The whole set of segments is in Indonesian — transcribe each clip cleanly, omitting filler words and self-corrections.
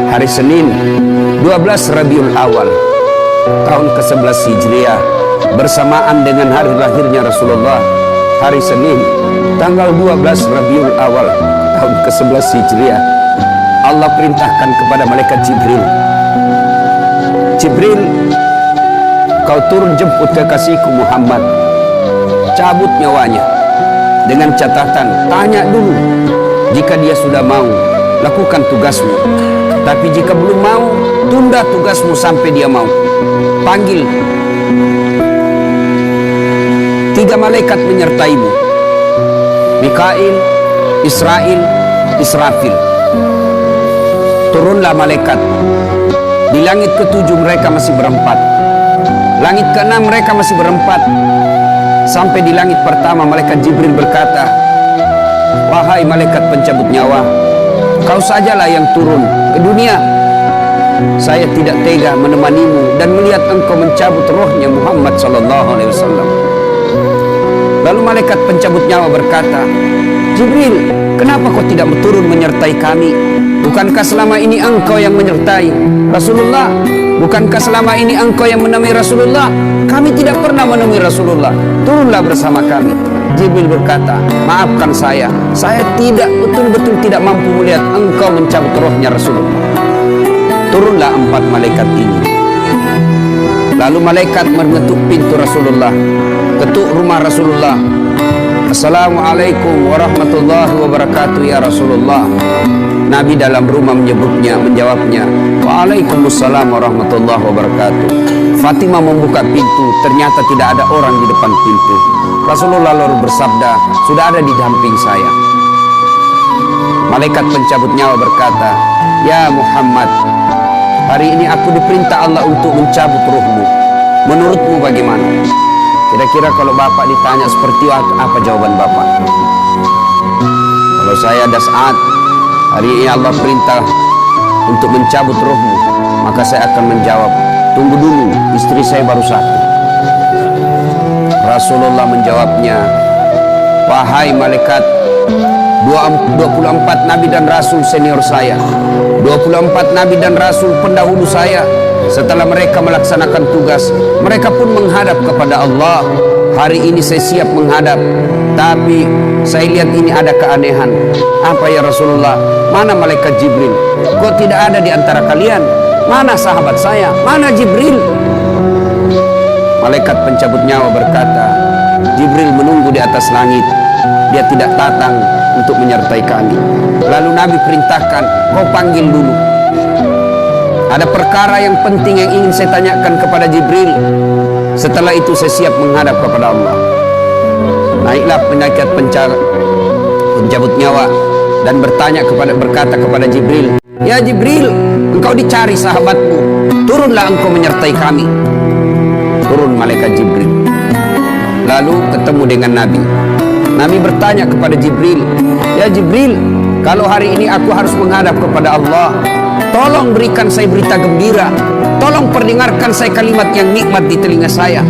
hari Senin 12 Rabiul Awal tahun ke-11 Hijriah, bersamaan dengan hari lahirnya Rasulullah, hari Senin tanggal 12 Rabiul Awal tahun ke-11 Hijriah, Allah perintahkan kepada malaikat Jibril, Jibril, kau turun jemput kekasihku Muhammad, cabut nyawanya, dengan catatan tanya dulu, jika dia sudah mau lakukan tugasmu, tapi jika belum mau tunda tugasmu sampai dia mau. Panggil 3 malaikat menyertaimu, Mikail, Israel, Israfil. Turunlah malaikat. Di langit ke-7 mereka masih berempat, langit ke-6 mereka masih berempat, sampai di langit pertama malaikat Jibril berkata, wahai malaikat pencabut nyawa, kau sajalah yang turun ke dunia. Saya tidak tega menemanimu dan melihat engkau mencabut rohnya Muhammad sallallahu alaihi wasallam. Lalu malaikat pencabut nyawa berkata, Jibril, kenapa kau tidak turun menyertai kami? Bukankah selama ini engkau yang menyertai Rasulullah? Bukankah selama ini engkau yang menemui Rasulullah? Kami tidak pernah menemui Rasulullah. Turunlah bersama kami. Jibril berkata, maafkan saya tidak betul-betul tidak mampu melihat engkau mencabut rohnya Rasulullah. Turunlah 4 malaikat ini. Lalu malaikat mengetuk pintu Rasulullah, ketuk rumah Rasulullah. Assalamualaikum warahmatullahi wabarakatuh ya Rasulullah. Nabi dalam rumah menjawabnya, Waalaikumsalam warahmatullahi wabarakatuh. Fatimah membuka pintu, ternyata tidak ada orang di depan pintu. Rasulullah lalu bersabda, sudah ada di samping saya. Malaikat pencabut nyawa berkata, ya Muhammad, hari ini aku diperintah Allah untuk mencabut ruhmu. Menurutmu bagaimana? Kira-kira kalau Bapak ditanya seperti itu, apa jawaban Bapak? Kalau saya ada saat hari ini Allah perintah untuk mencabut ruhmu, maka saya akan menjawab, tunggu dulu, istri saya baru 1. Rasulullah menjawabnya, wahai malaikat, 24 nabi dan rasul senior saya, 24 nabi dan rasul pendahulu saya, setelah mereka melaksanakan tugas, mereka pun menghadap kepada Allah. Hari ini saya siap menghadap, tapi saya lihat ini ada keanehan. Apa ya Rasulullah? Mana malaikat Jibril? Kok tidak ada di antara kalian? Mana sahabat saya? Mana Jibril? Malaikat pencabut nyawa berkata, Jibril menunggu di atas langit, dia tidak datang untuk menyertai kami. Lalu Nabi perintahkan, kau panggil dulu, ada perkara yang penting yang ingin saya tanyakan kepada Jibril. Setelah itu saya siap menghadap kepada Allah. Naiklah malaikat pencabut nyawa dan berkata kepada Jibril, ya Jibril, engkau dicari sahabatmu, turunlah engkau menyertai kami. Turun malaikat Jibril, lalu ketemu dengan Nabi. Nabi bertanya kepada Jibril, ya Jibril, kalau hari ini aku harus menghadap kepada Allah, tolong berikan saya berita gembira, tolong perdengarkan saya kalimat yang nikmat di telinga saya.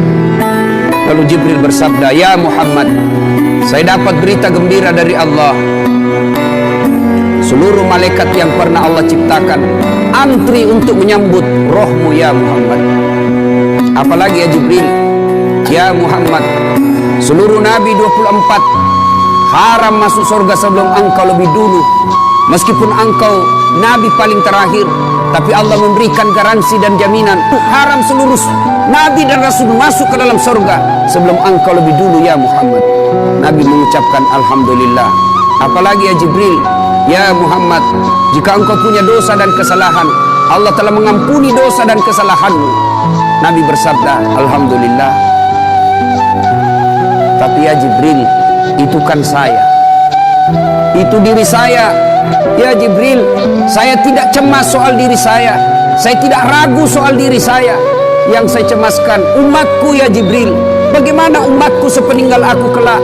Lalu Jibril bersabda, ya Muhammad, saya dapat berita gembira dari Allah. Seluruh malaikat yang pernah Allah ciptakan antri untuk menyambut rohmu ya Muhammad. Apalagi ya Jibril, ya Muhammad, seluruh nabi 24 haram masuk surga sebelum engkau lebih dulu. Meskipun engkau nabi paling terakhir, tapi Allah memberikan garansi dan jaminan haram seluruh nabi dan rasul masuk ke dalam surga sebelum engkau lebih dulu ya Muhammad. Nabi mengucapkan alhamdulillah. Apalagi ya Jibril, ya Muhammad, jika engkau punya dosa dan kesalahan, Allah telah mengampuni dosa dan kesalahanmu. Nabi bersabda, alhamdulillah. Tapi ya Jibril, itu kan saya, itu diri saya. Ya Jibril, saya tidak cemas soal diri saya tidak ragu soal diri saya. Yang saya cemaskan umatku ya Jibril. Bagaimana umatku sepeninggal aku kelak?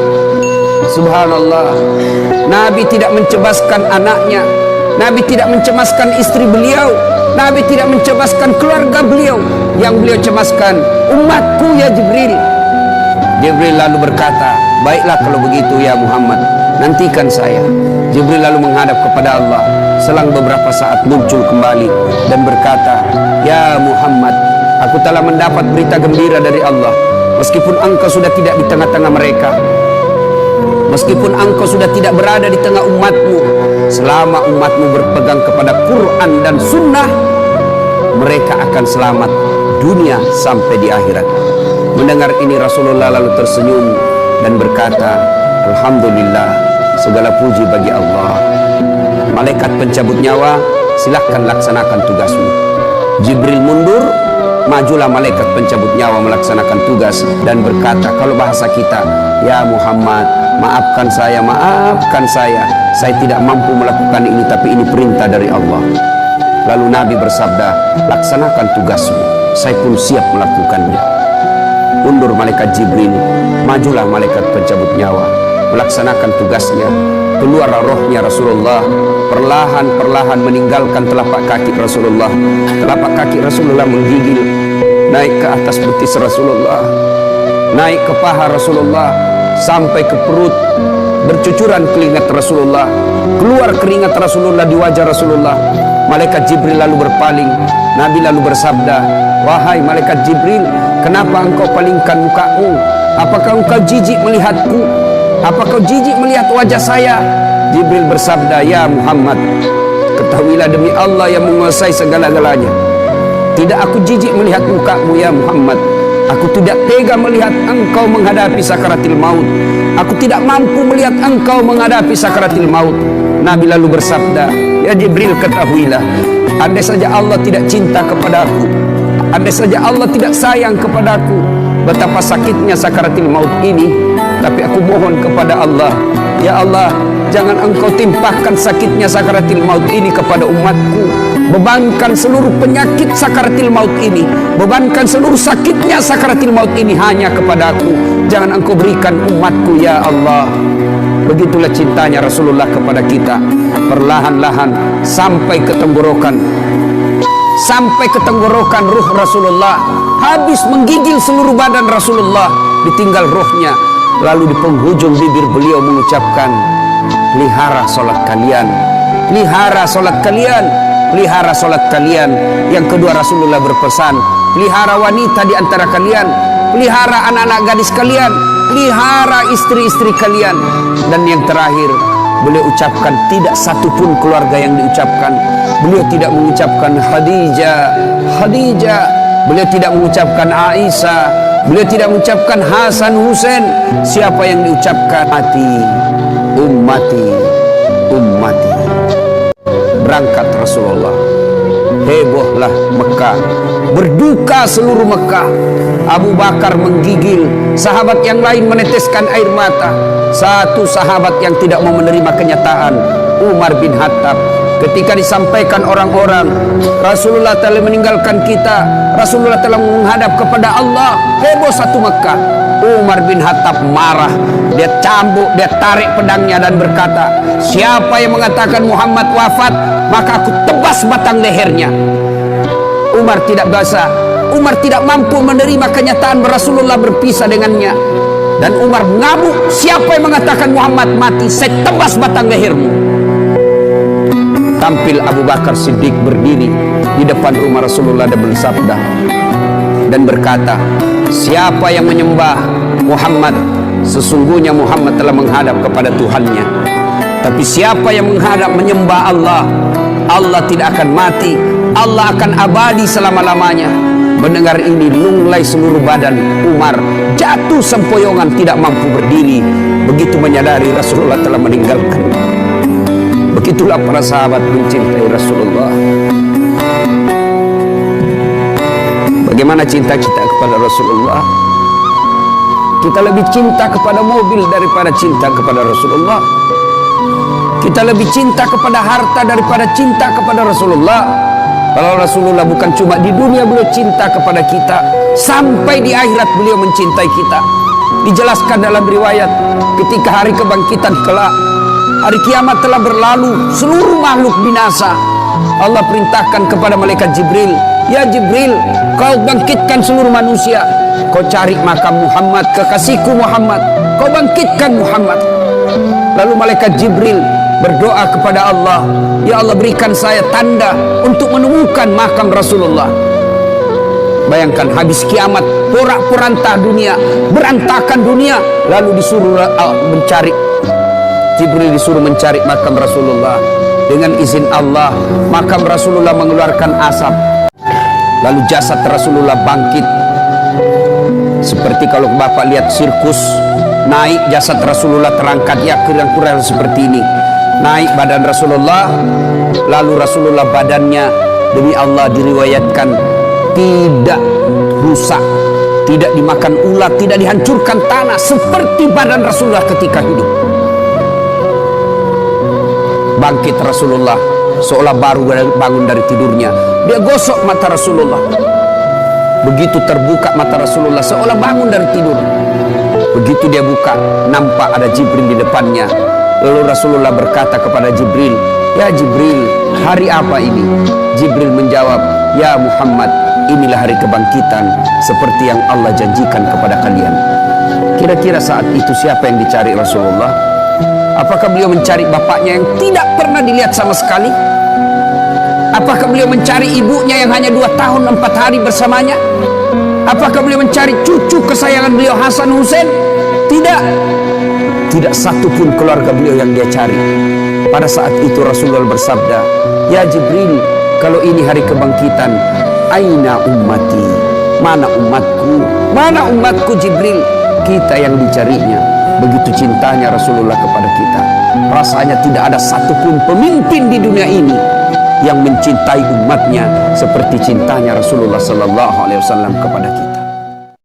Subhanallah, Nabi tidak mencemaskan anaknya, Nabi tidak mencemaskan istri beliau, Nabi tidak mencemaskan keluarga beliau. Yang beliau cemaskan umatku ya Jibril. Jibril lalu berkata, baiklah kalau begitu ya Muhammad, nantikan saya. Jibril lalu menghadap kepada Allah. Selang beberapa saat muncul kembali dan berkata, "Ya Muhammad, aku telah mendapat berita gembira dari Allah. Meskipun engkau sudah tidak di tengah-tengah mereka, meskipun engkau sudah tidak berada di tengah umatmu, selama umatmu berpegang kepada Quran dan Sunnah, mereka akan selamat dunia sampai di akhirat." Mendengar ini Rasulullah lalu tersenyum dan berkata, "Alhamdulillah, segala puji bagi Allah. Malaikat pencabut nyawa, silahkan laksanakan tugasmu." Jibril mundur, majulah malaikat pencabut nyawa melaksanakan tugas dan berkata, kalau bahasa kita, "Ya Muhammad, maafkan saya, saya tidak mampu melakukan ini, tapi ini perintah dari Allah." Lalu Nabi bersabda, "Laksanakan tugasmu, saya pun siap melakukannya." Mundur malaikat Jibril, majulah malaikat pencabut nyawa melaksanakan tugasnya. Keluar rohnya Rasulullah, perlahan-perlahan meninggalkan telapak kaki Rasulullah. Telapak kaki Rasulullah menggigil naik ke atas betis Rasulullah, naik ke paha Rasulullah, sampai ke perut. Bercucuran keringat Rasulullah, keluar keringat Rasulullah di wajah Rasulullah. Malaikat Jibril lalu berpaling. Nabi lalu bersabda, "Wahai malaikat Jibril, kenapa engkau palingkan mukamu? Apakah engkau jijik melihatku? Apakah jijik melihat wajah saya?" Jibril bersabda, "Ya Muhammad, ketahuilah demi Allah yang menguasai segala-galanya, tidak aku jijik melihat mukamu ya Muhammad. Aku tidak tega melihat engkau menghadapi sakaratil maut. Aku tidak mampu melihat engkau menghadapi sakaratil maut." Nabi lalu bersabda, "Ya Jibril, ketahuilah, andai saja Allah tidak cinta kepadaku, andai saja Allah tidak sayang kepadaku, betapa sakitnya sakaratil maut ini. Tapi aku mohon kepada Allah, ya Allah, jangan engkau timpahkan sakitnya sakaratil maut ini kepada umatku. Bebankan seluruh penyakit sakaratil maut ini, bebankan seluruh sakitnya sakaratil maut ini hanya kepadaku. Jangan engkau berikan umatku ya Allah." Begitulah cintanya Rasulullah kepada kita. Perlahan-lahan sampai ke tenggorokan, ruh Rasulullah, habis menggigil seluruh badan Rasulullah, ditinggal rohnya. Lalu di penghujung bibir beliau mengucapkan, "Pelihara solat kalian, pelihara solat kalian, pelihara solat kalian." Yang kedua Rasulullah berpesan, pelihara wanita di antara kalian, pelihara anak-anak gadis kalian, pelihara istri-istri kalian. Dan yang terakhir beliau ucapkan, tidak satu pun keluarga yang diucapkan. Beliau tidak mengucapkan Khadijah, Khadijah. Beliau tidak mengucapkan Aisyah. Beliau tidak mengucapkan Hasan, Husain. Siapa yang diucapkan? Ummati, ummati, ummati. Berangkat Rasulullah. Hebohlah Mekah, berduka seluruh Mekah. Abu Bakar menggigil, sahabat yang lain meneteskan air mata. Satu sahabat yang tidak mau menerima kenyataan, Umar bin Khattab. Ketika disampaikan orang-orang, Rasulullah telah meninggalkan kita, Rasulullah telah menghadap kepada Allah, heboh satu Mekah. Umar bin Khattab marah, dia cambuk, dia tarik pedangnya dan berkata, "Siapa yang mengatakan Muhammad wafat, maka aku tebas batang lehernya." Umar tidak biasa, Umar tidak mampu menerima kenyataan Rasulullah berpisah dengannya. Dan Umar ngamuk, "Siapa yang mengatakan Muhammad mati, saya tebas batang lehermu." Tampil Abu Bakar Siddiq berdiri di depan rumah Rasulullah dan bersabda dan berkata, "Siapa yang menyembah Muhammad, sesungguhnya Muhammad telah menghadap kepada Tuhannya. Tapi siapa yang menghadap menyembah Allah, Allah tidak akan mati, Allah akan abadi selama-lamanya." Mendengar ini lunglai seluruh badan Umar, jatuh sempoyongan tidak mampu berdiri. Begitu menyadari Rasulullah telah meninggalkan. Begitulah para sahabat mencintai Rasulullah. Bagaimana cinta kita kepada Rasulullah? Kita lebih cinta kepada mobil daripada cinta kepada Rasulullah. Kita lebih cinta kepada harta daripada cinta kepada Rasulullah. Kalau Rasulullah bukan cuma di dunia beliau cinta kepada kita, sampai di akhirat beliau mencintai kita. Dijelaskan dalam riwayat, ketika hari kebangkitan kelak, hari kiamat telah berlalu, seluruh makhluk binasa. Allah perintahkan kepada malaikat Jibril, "Ya Jibril, kau bangkitkan seluruh manusia. Kau cari makam Muhammad, kekasihku Muhammad. Kau bangkitkan Muhammad." Lalu malaikat Jibril berdoa kepada Allah, ya Allah berikan saya tanda untuk menemukan makam Rasulullah. Bayangkan habis kiamat, porak-poranda dunia, berantakan dunia, lalu disuruh mencari, Jibril disuruh mencari makam Rasulullah. Dengan izin Allah, makam Rasulullah mengeluarkan asap, lalu jasad Rasulullah bangkit. Seperti kalau Bapak lihat sirkus, naik jasad Rasulullah terangkat, ya kira-kira seperti ini. Naik badan Rasulullah, lalu Rasulullah badannya demi Allah diriwayatkan tidak rusak, tidak dimakan ulat, tidak dihancurkan tanah, seperti badan Rasulullah ketika hidup. Bangkit Rasulullah seolah baru bangun dari tidurnya. Dia gosok mata Rasulullah. Begitu terbuka mata Rasulullah seolah bangun dari tidur. Begitu dia buka, nampak ada Jibril di depannya. Lalu Rasulullah berkata kepada Jibril, "Ya Jibril, hari apa ini?" Jibril menjawab, "Ya Muhammad, inilah hari kebangkitan seperti yang Allah janjikan kepada kalian." Kira-kira saat itu siapa yang dicari Rasulullah? Apakah beliau mencari bapaknya yang tidak pernah dilihat sama sekali? Apakah beliau mencari ibunya yang hanya 2 tahun 4 hari bersamanya? Apakah beliau mencari cucu kesayangan beliau Hasan Hussein? Tidak. Tidak satu pun keluarga beliau yang dia cari. Pada saat itu Rasulullah bersabda, "Ya Jibril, kalau ini hari kebangkitan, aina ummati? Mana umatku? Mana umatku Jibril?" Kita yang dicarinya. Begitu cintanya Rasulullah kepada kita. Rasanya tidak ada satupun pemimpin di dunia ini yang mencintai umatnya seperti cintanya Rasulullah SAW kepada kita.